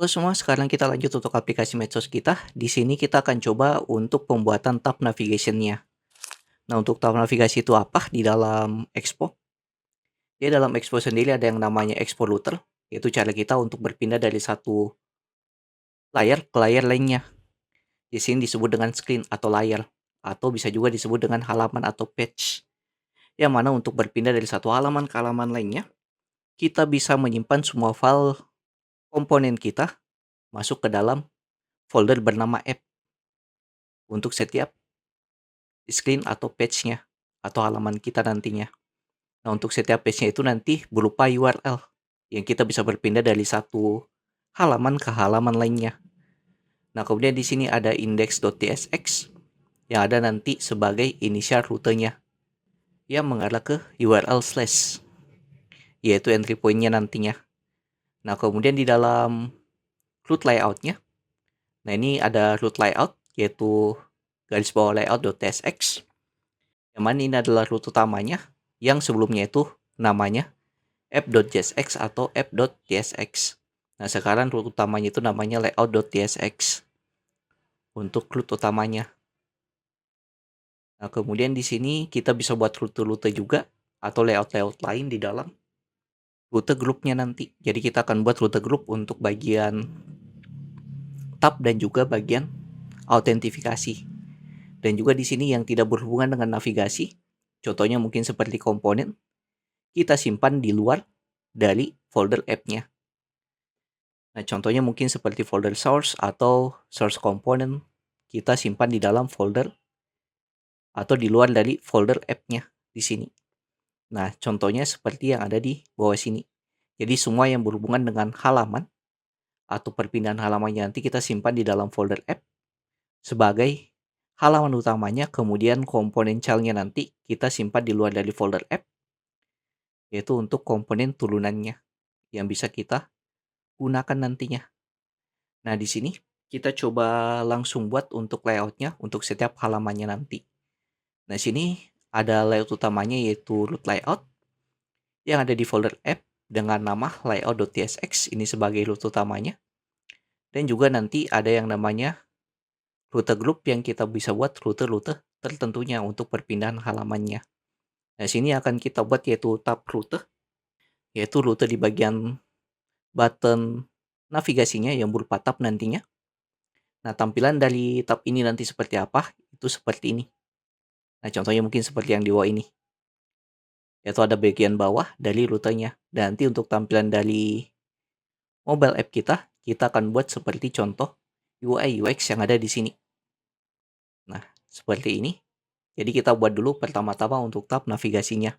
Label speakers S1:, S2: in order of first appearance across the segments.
S1: Halo semua, sekarang kita lanjut untuk aplikasi medsos kita. Di sini kita akan coba untuk pembuatan tab navigation-nya. Nah, untuk tab navigasi itu apa di dalam Expo? Dia dalam Expo sendiri ada yang namanya Expo Router, yaitu cara kita untuk berpindah dari satu layar ke layar lainnya. Di sini disebut dengan screen atau layar, atau bisa juga disebut dengan halaman atau page. Yang mana untuk berpindah dari satu halaman ke halaman lainnya, kita bisa menyimpan semua file komponen kita masuk ke dalam folder bernama app untuk setiap screen atau page-nya atau halaman kita nantinya. Nah, untuk setiap page-nya itu nanti berupa URL yang kita bisa berpindah dari satu halaman ke halaman lainnya. Nah, kemudian di sini ada index.tsx yang ada nanti sebagai inisial rutenya yang mengarah ke URL slash, yaitu entry point-nya nantinya. Nah, kemudian di dalam root layout-nya, nah ini ada root layout yaitu garis bawah layout.tsx, yang mana ini adalah root utamanya yang sebelumnya itu namanya app.jsx atau app.tsx. Nah, sekarang root utamanya itu namanya layout.tsx untuk root utamanya. Nah, kemudian di sini kita bisa buat rute-rute juga atau layout-layout lain di dalam rute grupnya nanti. Jadi kita akan buat rute grup untuk bagian tab dan juga bagian autentifikasi. Dan juga di sini yang tidak berhubungan dengan navigasi, contohnya mungkin seperti komponen, kita simpan di luar dari folder app-nya. Nah, contohnya mungkin seperti folder source atau source component, kita simpan di dalam folder atau di luar dari folder app-nya di sini. Nah, contohnya seperti yang ada di bawah sini. Jadi semua yang berhubungan dengan halaman atau perpindahan halamannya nanti kita simpan di dalam folder app sebagai halaman utamanya, kemudian komponen child-nya nanti kita simpan di luar dari folder app, yaitu untuk komponen turunannya yang bisa kita gunakan nantinya. Nah, di sini kita coba langsung buat untuk layout-nya untuk setiap halamannya nanti. Nah, sini ada layout utamanya yaitu root layout yang ada di folder app dengan nama layout.tsx ini sebagai root utamanya. Dan juga nanti ada yang namanya rute group yang kita bisa buat rute-rute tertentunya untuk perpindahan halamannya. Nah, sini akan kita buat yaitu tab rute, yaitu rute di bagian button navigasinya yang berupa tab nantinya. Nah, tampilan dari tab ini nanti seperti apa? Itu seperti ini. Nah, contohnya mungkin seperti yang di bawah ini. Yaitu ada bagian bawah dari rutenya. Dan nanti untuk tampilan dari mobile app kita akan buat seperti contoh UI UX yang ada di sini. Nah, seperti ini. Jadi kita buat dulu pertama-tama untuk tab navigasinya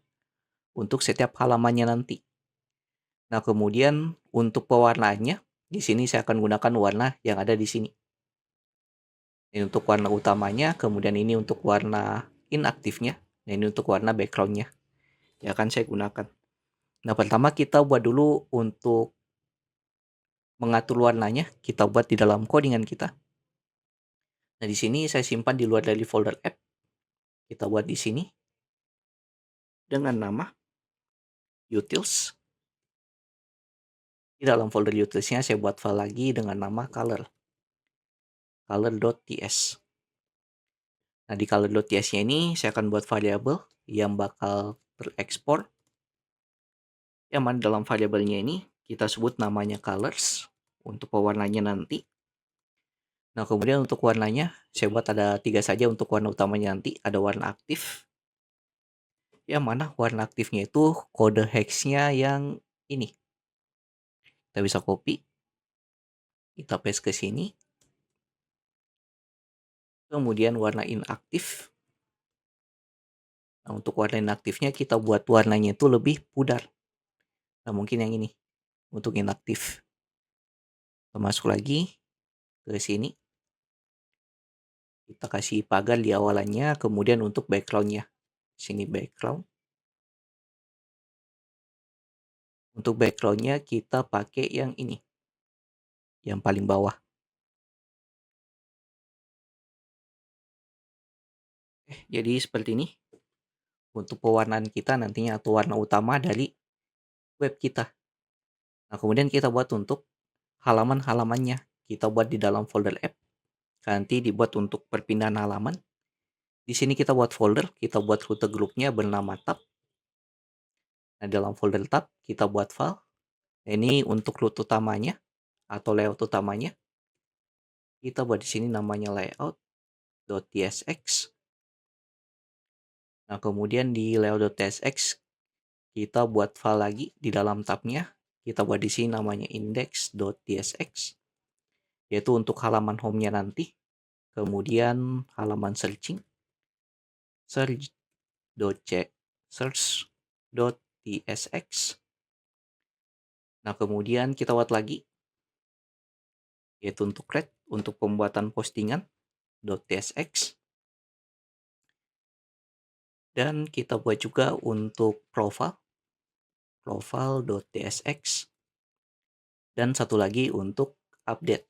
S1: untuk setiap halamannya nanti. Nah, kemudian untuk pewarnaannya, di sini saya akan gunakan warna yang ada di sini. Ini untuk warna utamanya, kemudian ini untuk warna inaktifnya, dan ini untuk warna backgroundnya. Ya akan saya gunakan. Nah, pertama kita buat dulu untuk mengatur warnanya, kita buat di dalam codingan kita. Nah, di sini saya simpan di luar dari folder app. Kita buat di sini dengan nama utils. Di dalam folder utilsnya saya buat file lagi dengan nama color.ts. Nah, di color.ts-nya ini saya akan buat variabel yang bakal terekspor. Yang mana dalam variabelnya ini kita sebut namanya colors untuk pewarnanya nanti. Nah, kemudian untuk warnanya saya buat ada 3 saja untuk warna utamanya nanti. Ada warna aktif, yang mana warna aktifnya itu kode hex-nya yang ini. Kita bisa copy, kita paste ke sini. Kemudian warna inaktif. Nah, untuk warna inaktifnya kita buat warnanya itu lebih pudar. Nah, mungkin yang ini untuk inaktif. Kita masuk lagi ke sini. Kita kasih pagar di awalannya, kemudian untuk backgroundnya. Sini background. Untuk backgroundnya kita pakai yang ini. Yang paling bawah. Jadi seperti ini. Untuk pewarnaan kita nantinya atau warna utama dari web kita. Nah, kemudian kita buat untuk halaman-halamannya kita buat di dalam folder app. Nanti dibuat untuk perpindahan halaman. Di sini kita buat folder, kita buat rute grupnya bernama tab. Nah, dalam folder tab kita buat file. Ini untuk rute utamanya atau layout utamanya. Kita buat di sini namanya layout.tsx. Nah, kemudian di layout.tsx kita buat file lagi di dalam tabnya. Kita buat di sini namanya index.tsx, yaitu untuk halaman home-nya nanti. Kemudian halaman searching, search.tsx. Nah, kemudian kita buat lagi, yaitu untuk create, untuk pembuatan postingan, .tsx. Dan kita buat juga untuk profile, profile.tsx. Dan satu lagi untuk update.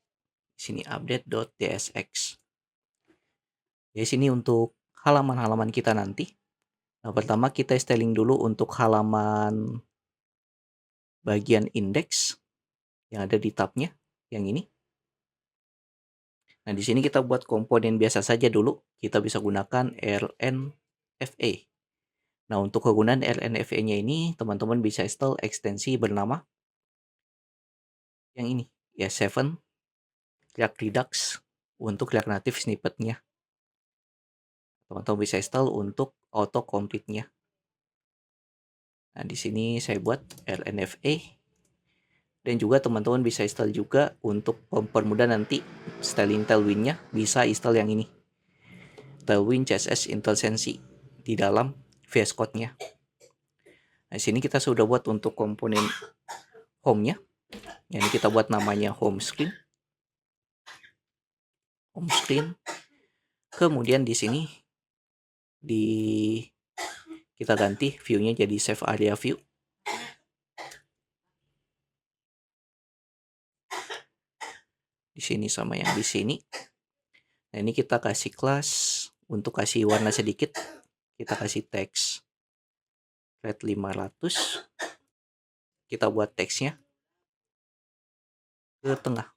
S1: Di sini update.tsx. Di sini untuk halaman-halaman kita nanti. Nah, pertama kita styling dulu untuk halaman bagian index yang ada di tabnya, yang ini. Nah, di sini kita buat komponen biasa saja dulu. Kita bisa gunakan RNFA. Nah, untuk kegunaan RNFA-nya ini, teman-teman bisa install ekstensi bernama yang ini, ya 7 React Redux untuk React Native snippet-nya. Teman-teman bisa install untuk auto complete-nya. Nah, di sini saya buat RNFA. Dan juga teman-teman bisa install juga untuk mempermudah nanti styling Tailwind-nya, bisa install yang ini, Tailwind CSS Intellisensi di dalam VS Code-nya. Nah, di sini kita sudah buat untuk komponen home-nya. Yang kita buat namanya home screen. Home screen. Kemudian di sini kita ganti view-nya jadi save area view. Di sini sama yang di sini. Nah, ini kita kasih kelas untuk kasih warna sedikit. Kita kasih teks red 500. Kita buat teksnya ke tengah.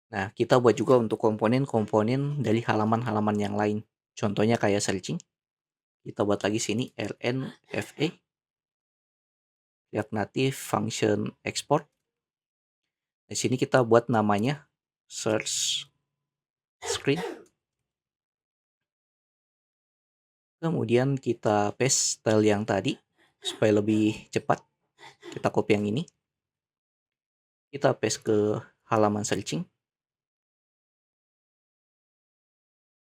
S1: Nah, kita buat juga untuk komponen-komponen dari halaman-halaman yang lain. Contohnya kayak searching. Kita buat lagi sini RNFA, React Native Function Export. Di sini kita buat namanya search screen. Kemudian kita paste style yang tadi supaya lebih cepat. Kita copy yang ini. Kita paste ke halaman searching.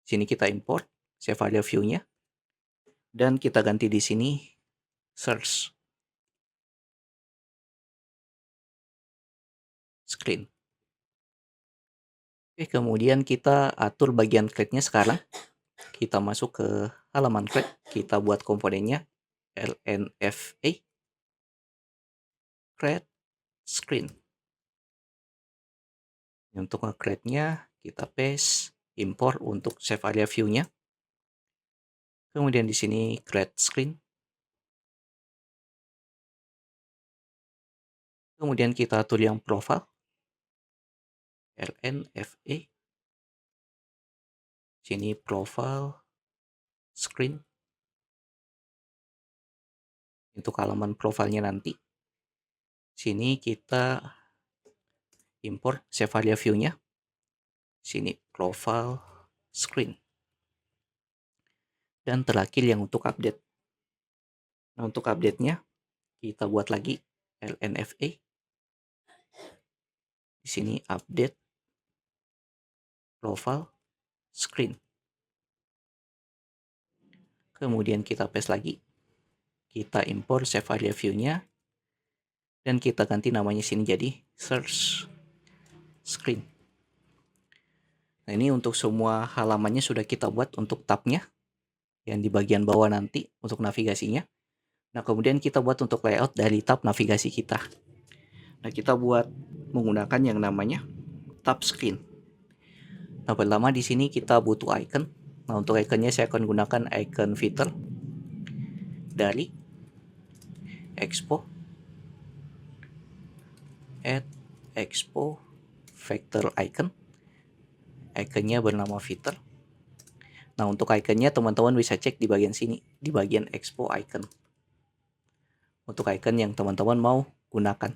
S1: Sini kita import, save area view-nya. Dan kita ganti di sini search screen. Oke, kemudian kita atur bagian create-nya sekarang. Kita masuk ke halaman create, kita buat komponennya RNFA create screen. Untuk nge-create-nya kita paste, import untuk save area view-nya. Kemudian di sini create screen. Kemudian kita atur yang profile RNFA. Sini profile screen. Untuk halaman profilnya nanti. Sini kita import save area view-nya. Sini profile screen. Dan terakhir yang untuk update. Nah, untuk update-nya kita buat lagi RNFA. Di sini update profile screen. Kemudian kita paste lagi. Kita import save area view-nya. Dan kita ganti namanya sini jadi search screen. Nah, ini untuk semua halamannya sudah kita buat untuk tab-nya yang di bagian bawah nanti untuk navigasinya. Nah, kemudian kita buat untuk layout dari tab navigasi kita. Nah, kita buat menggunakan yang namanya tab screen. Nah, pertama di sini kita butuh icon. Nah, untuk iconnya saya akan gunakan icon fitur dari Expo, add Expo vector icon. Iconnya bernama Fitter. Nah, untuk iconnya teman-teman bisa cek di bagian sini, di bagian Expo icon. Untuk icon yang teman-teman mau gunakan.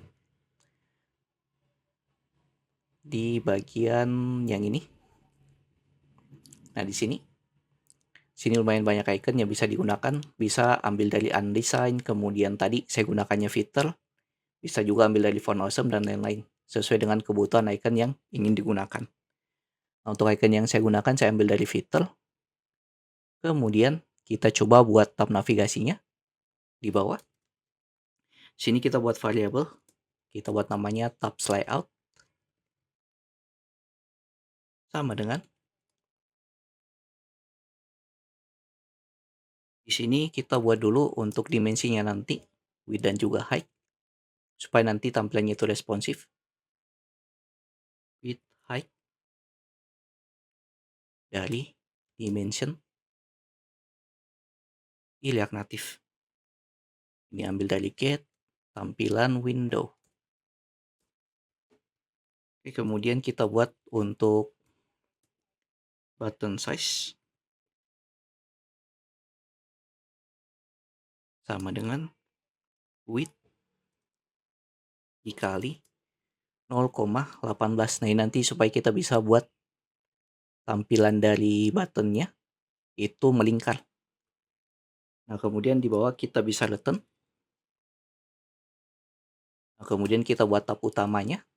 S1: Di bagian yang ini. Nah, di sini. Sini lumayan banyak icon yang bisa digunakan. Bisa ambil dari Undesign, kemudian tadi saya gunakannya Fitter. Bisa juga ambil dari Font Awesome dan lain-lain. Sesuai dengan kebutuhan icon yang ingin digunakan. Nah, untuk icon yang saya gunakan, saya ambil dari Fitter. Kemudian kita coba buat tab navigasinya di bawah. Sini kita buat variabel. Kita buat namanya tabs layout. Sama dengan. Di sini kita buat dulu untuk dimensinya nanti, width dan juga height, supaya nanti tampilannya itu responsif. Width, height, dari dimension, lihat natif. Ini ambil dari get, tampilan window. Oke, kemudian kita buat untuk button size. Sama dengan width dikali 0,18. Nah, ini nanti supaya kita bisa buat tampilan dari buttonnya itu melingkar. Nah, kemudian di bawah kita bisa return. Nah, kemudian kita buat tab utamanya.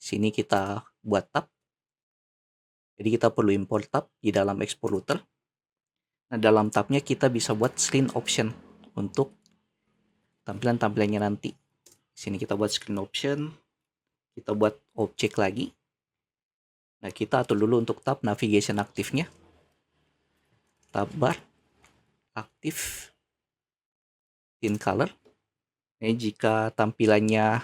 S1: Sini kita buat tab. Jadi kita perlu import tab di dalam export router. Nah, dalam tabnya kita bisa buat screen option untuk tampilan-tampilannya nanti. Sini kita buat screen option. Kita buat objek lagi. Nah, kita atur dulu untuk tab navigation aktifnya. Tab bar aktif in color. Ini jika tampilannya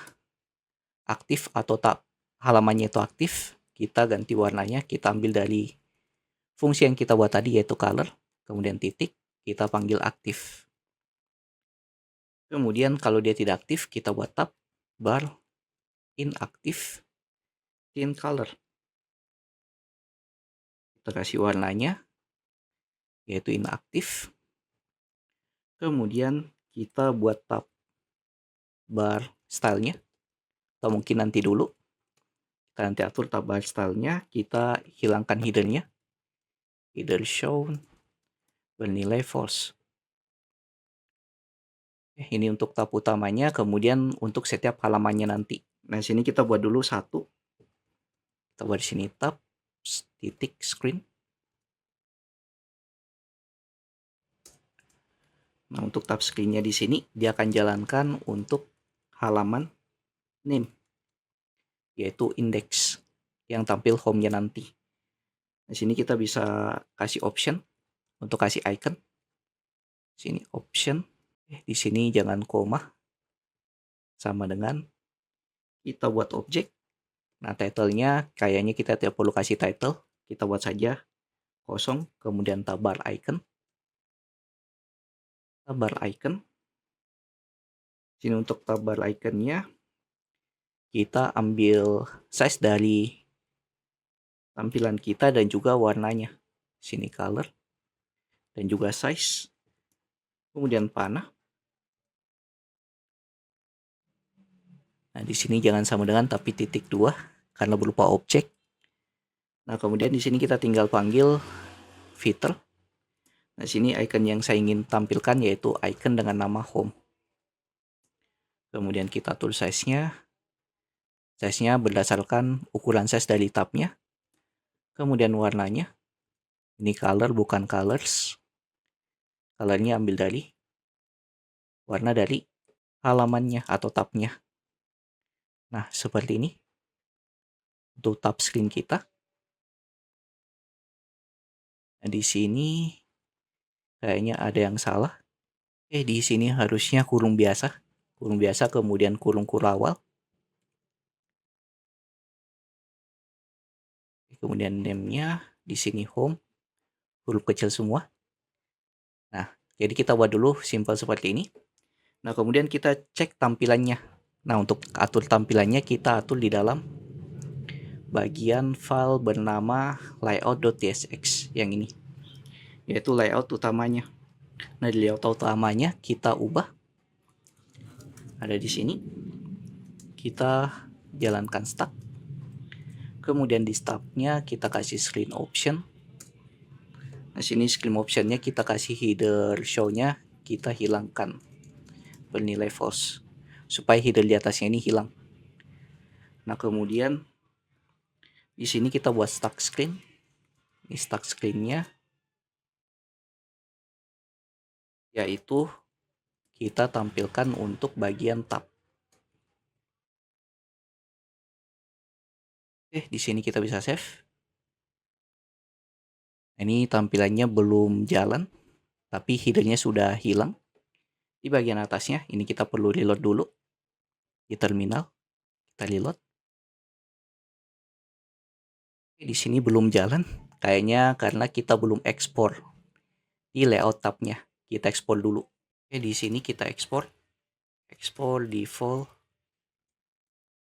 S1: aktif atau tab halamannya itu aktif, kita ganti warnanya. Kita ambil dari fungsi yang kita buat tadi, yaitu color, kemudian titik, kita panggil aktif. Kemudian kalau dia tidak aktif, kita buat tab bar inactive in color. Kita kasih warnanya, yaitu inaktif. Kemudian kita buat tab bar stylenya, atau mungkin nanti dulu. Kita nanti atur tab bar stylenya, kita hilangkan headernya. Header shown bernilai false. Ini untuk tab utamanya, kemudian untuk setiap halamannya nanti. Nah, sini kita buat dulu satu. Kita buat di sini tab titik screen. Nah, untuk tab screen-nya di sini dia akan jalankan untuk halaman name, yaitu index yang tampil home-nya nanti. Di sini kita bisa kasih option untuk kasih icon. Sini option. Di sini jangan koma. Sama dengan kita buat objek. Nah, title-nya kayaknya kita tidak perlu kasih title. Kita buat saja kosong, kemudian tab bar icon. Tab bar icon. Sini untuk tab bar icon-nya kita ambil size dari tampilan kita dan juga warnanya. Sini color dan juga size. Kemudian panah. Nah, di sini jangan sama dengan tapi titik 2 karena berupa objek. Nah, kemudian di sini kita tinggal panggil filter. Nah, sini icon yang saya ingin tampilkan yaitu icon dengan nama home. Kemudian kita atur size-nya. Size-nya berdasarkan ukuran size dari tabnya. Kemudian warnanya. Ini color bukan colors. Colornya ambil dari warna dari halamannya atau tabnya. Nah, seperti ini. Untuk tab screen kita. Nah, di sini kayaknya ada yang salah. Di sini harusnya kurung biasa. Kurung biasa kemudian kurung kurawal. Kemudian name-nya di sini home. Huruf kecil semua. Nah, jadi kita buat dulu simple seperti ini. Nah, kemudian kita cek tampilannya Nah, untuk atur tampilannya kita atur di dalam bagian file bernama layout.tsx yang ini, yaitu layout utamanya. Nah, di layout utamanya kita ubah, ada di sini. Kita jalankan start. Kemudian di startnya kita kasih screen option. Nah, sini screen optionnya kita kasih header show-nya kita hilangkan bernilai false supaya header di atasnya ini hilang. Nah, kemudian di sini kita buat start screen. Ini start screen-nya yaitu kita tampilkan untuk bagian tab. Oke, di sini kita bisa save. Ini tampilannya belum jalan, tapi headernya sudah hilang. Di bagian atasnya, ini kita perlu reload dulu. Di terminal, kita reload. Di sini belum jalan, kayaknya karena kita belum ekspor di layout tabnya. Kita ekspor dulu. Oke, di sini kita ekspor default,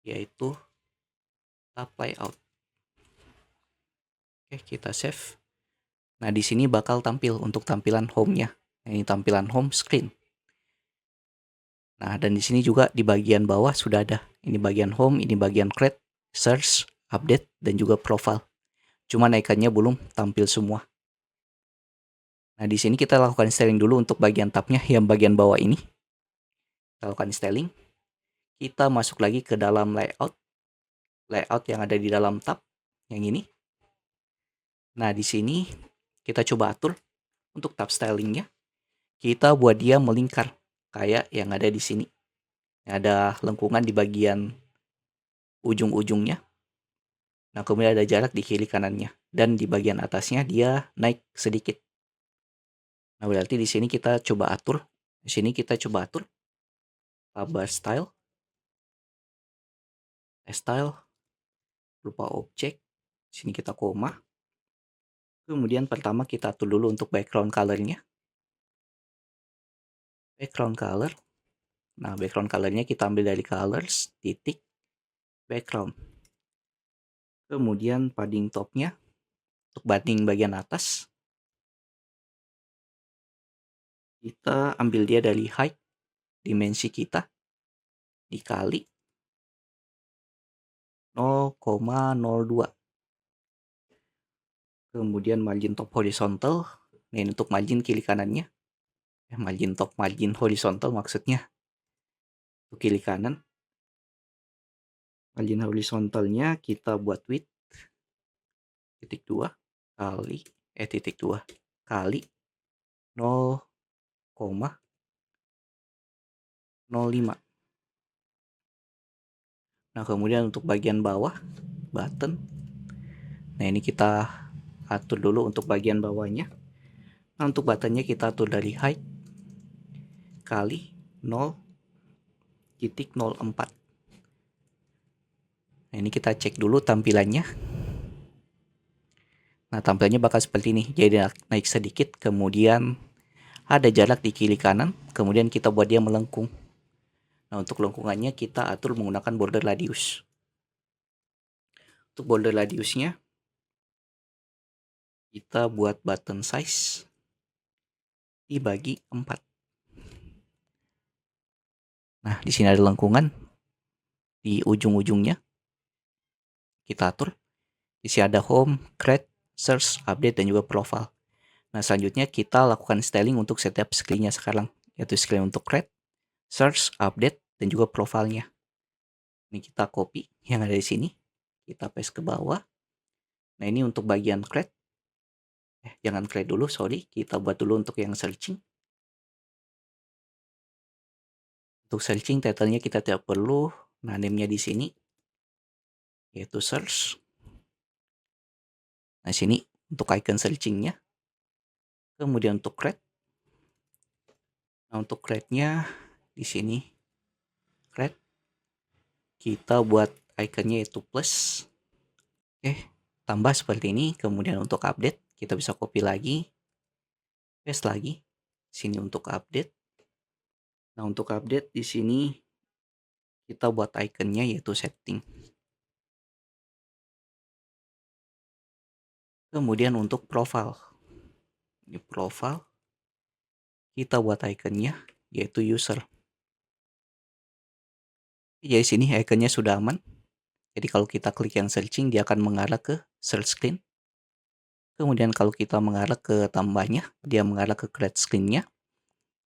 S1: yaitu tab layout. Oke, kita save. Nah, di sini bakal tampil untuk tampilan home-nya. Ini tampilan home screen. Nah, dan di sini juga di bagian bawah sudah ada. Ini bagian home, ini bagian create, search, update, dan juga profile. Cuma ikonnya belum tampil semua. Nah, di sini kita lakukan styling dulu untuk bagian tabnya yang bagian bawah ini. Kita lakukan styling. Kita masuk lagi ke dalam layout yang ada di dalam tab yang ini. Nah, di sini kita coba atur untuk tab stylingnya. Kita buat dia melingkar kayak yang ada di sini. Ada lengkungan di bagian ujung-ujungnya. Nah, kemudian ada jarak di kiri kanannya. Dan di bagian atasnya dia naik sedikit. Nah, berarti di sini kita coba atur. Di sini kita coba atur bar style. Style. Lupa objek. Di sini kita koma. Kemudian pertama kita atur dulu untuk background color-nya. Background color. Nah, background color-nya kita ambil dari colors, titik, background. Kemudian padding top-nya. Untuk padding bagian atas. Kita ambil dia dari height, dimensi kita, dikali 0,02. Kemudian margin top horizontal. Nah, ini untuk margin kiri kanannya. Margin top, margin horizontal maksudnya. Untuk kiri kanan. Margin horizontalnya kita buat width. Titik 2 kali, titik 2 kali 0,05. Nah, kemudian untuk bagian bawah, button. Nah, ini kita atur dulu untuk bagian bawahnya. Nah, untuk buttonnya kita atur dari height kali 0,04. Nah, ini kita cek dulu tampilannya. Nah, tampilannya bakal seperti ini. Jadi naik sedikit, kemudian ada jarak di kiri kanan, kemudian kita buat dia melengkung. Nah, untuk lengkungannya kita atur menggunakan border radius. Untuk border radiusnya kita buat button size dibagi 4. Nah, di sini ada lengkungan di ujung-ujungnya. Kita atur. Di sini ada home, create, search, update, dan juga profile. Nah, selanjutnya kita lakukan styling untuk setiap screen-nya sekarang, yaitu screen untuk create, search, update, dan juga profilnya. Ini kita copy yang ada di sini. Kita paste ke bawah. Nah, ini untuk bagian create. Jangan create dulu, sorry. Kita buat dulu untuk yang searching. Untuk searching title-nya kita tidak perlu. Nah, name-nya di sini yaitu search. Nah, sini untuk icon searching-nya. Kemudian untuk create. Nah, untuk create-nya di sini create. Kita buat iconnya yaitu plus. Oke, tambah seperti ini. Kemudian untuk update kita bisa copy lagi. Paste lagi. Sini untuk update. Nah, untuk update di sini kita buat ikonnya yaitu setting. Kemudian untuk profile. Di profile kita buat ikonnya yaitu user. Jadi sini ikonnya sudah aman. Jadi kalau kita klik yang searching, dia akan mengarah ke search screen. Kemudian kalau kita mengarah ke tambahnya, dia mengarah ke create screen-nya.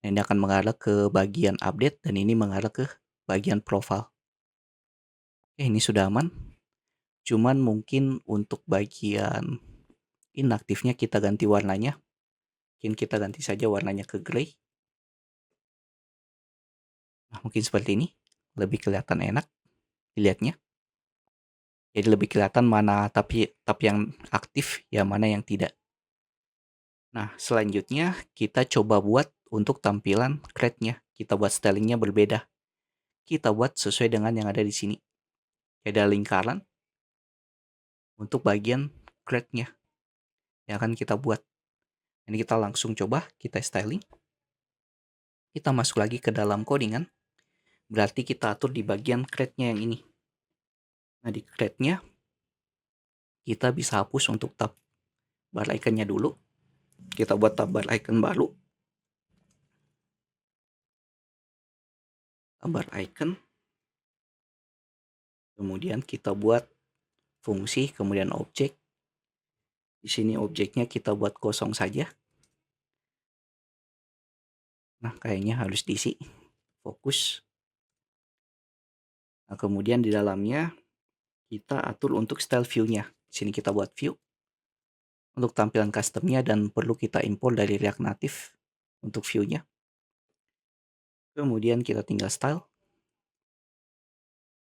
S1: Dan ini akan mengarah ke bagian update dan ini mengarah ke bagian profile. Oke, ini sudah aman. Cuman mungkin untuk bagian inaktifnya kita ganti warnanya. Mungkin kita ganti saja warnanya ke gray. Nah, mungkin seperti ini. Lebih kelihatan enak dilihatnya. Jadi lebih kelihatan mana tapi yang aktif, ya mana yang tidak. Nah, selanjutnya kita coba buat untuk tampilan crate-nya. Kita buat stylingnya berbeda. Kita buat sesuai dengan yang ada di sini. Ada lingkaran untuk bagian crate-nya yang akan kita buat. Ini kita langsung coba, kita styling. Kita masuk lagi ke dalam codingan. Berarti kita atur di bagian crate-nya yang ini. Nah, di crate-nya kita bisa hapus untuk tab bar icon-nya dulu. Kita buat tab bar icon baru. Tab bar icon. Kemudian kita buat fungsi, kemudian objek. Di sini objeknya kita buat kosong saja. Nah, kayaknya harus diisi. Fokus. Nah, kemudian di dalamnya kita atur untuk style view-nya. Di sini kita buat view. Untuk tampilan custom-nya dan perlu kita import dari React Native untuk view-nya. Kemudian kita tinggal style.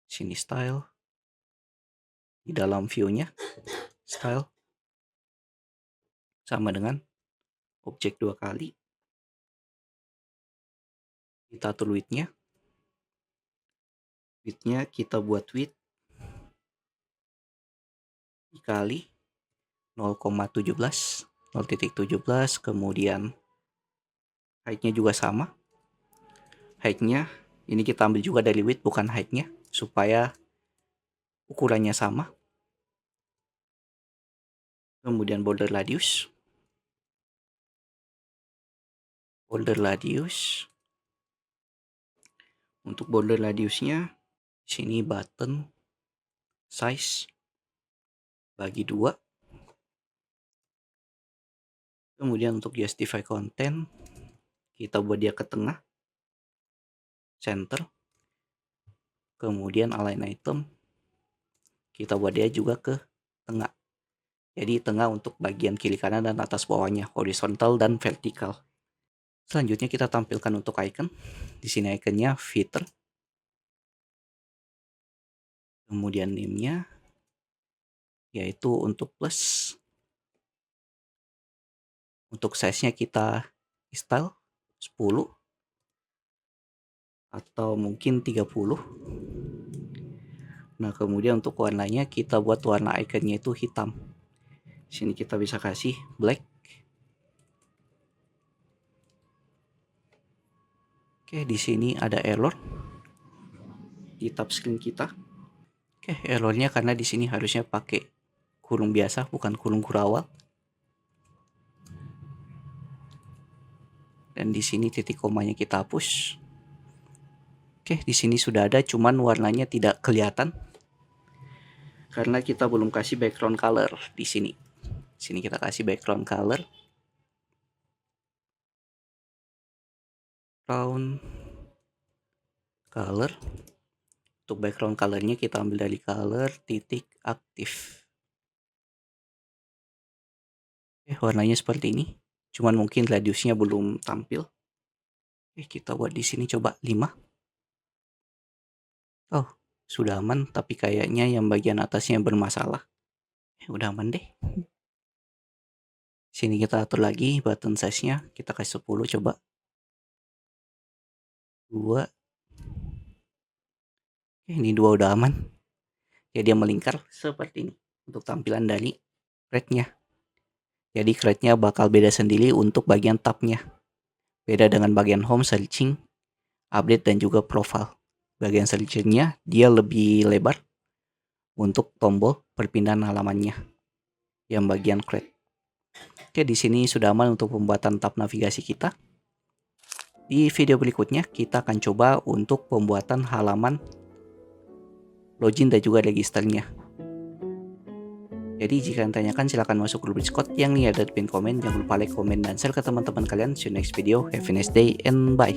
S1: Sini style. Di dalam view-nya style. Sama dengan objek 2 kali. Kita atur width-nya. Width-nya kita buat width dikali 0,17. Kemudian height-nya juga sama. Height-nya ini kita ambil juga dari width, bukan height-nya, supaya ukurannya sama. Kemudian border radius. Untuk border radiusnya sini button size bagi 2. Kemudian untuk justify content kita buat dia ke tengah, center. Kemudian align item kita buat dia juga ke tengah. Jadi tengah untuk bagian kiri kanan dan atas bawahnya, horizontal dan vertikal. Selanjutnya kita tampilkan untuk icon. Di sini iconnya feature. Kemudian name-nya yaitu untuk plus. Untuk size-nya kita style 10 atau mungkin 30. Nah, kemudian untuk warnanya kita buat warna iconnya itu hitam. Sini kita bisa kasih black. Oke, di sini ada error di tab screen kita. Oke, errornya karena di sini harusnya pakai kurung biasa, bukan kurung kurawal. Dan di sini titik komanya kita hapus. Oke, di sini sudah ada, cuman warnanya tidak kelihatan karena kita belum kasih background color di sini. Di sini kita kasih background color. Untuk background colornya kita ambil dari color titik aktif. Warnanya seperti ini. Cuman mungkin radiusnya belum tampil. Kita buat di sini coba 5. Oh, sudah aman, tapi kayaknya yang bagian atasnya bermasalah. Udah aman deh. Sini kita atur lagi button size-nya, kita kasih 10 coba. 2. Ini 2 udah aman. Jadi dia melingkar seperti ini untuk tampilan dari crate-nya. Jadi crate-nya bakal beda sendiri untuk bagian tab-nya. Beda dengan bagian home, searching, update, dan juga profile. bagian selanjutnya dia lebih lebar untuk tombol perpindahan halamannya yang bagian create. Oke, di sini sudah aman untuk pembuatan tab navigasi kita. Di video berikutnya kita akan coba untuk pembuatan halaman login dan juga registernya. Jadi jika kalian tanyakan silahkan masuk ke Discord yang link ada di pin komen. Jangan lupa like, komen, dan share ke teman-teman kalian. See you next video. Have a nice day and bye.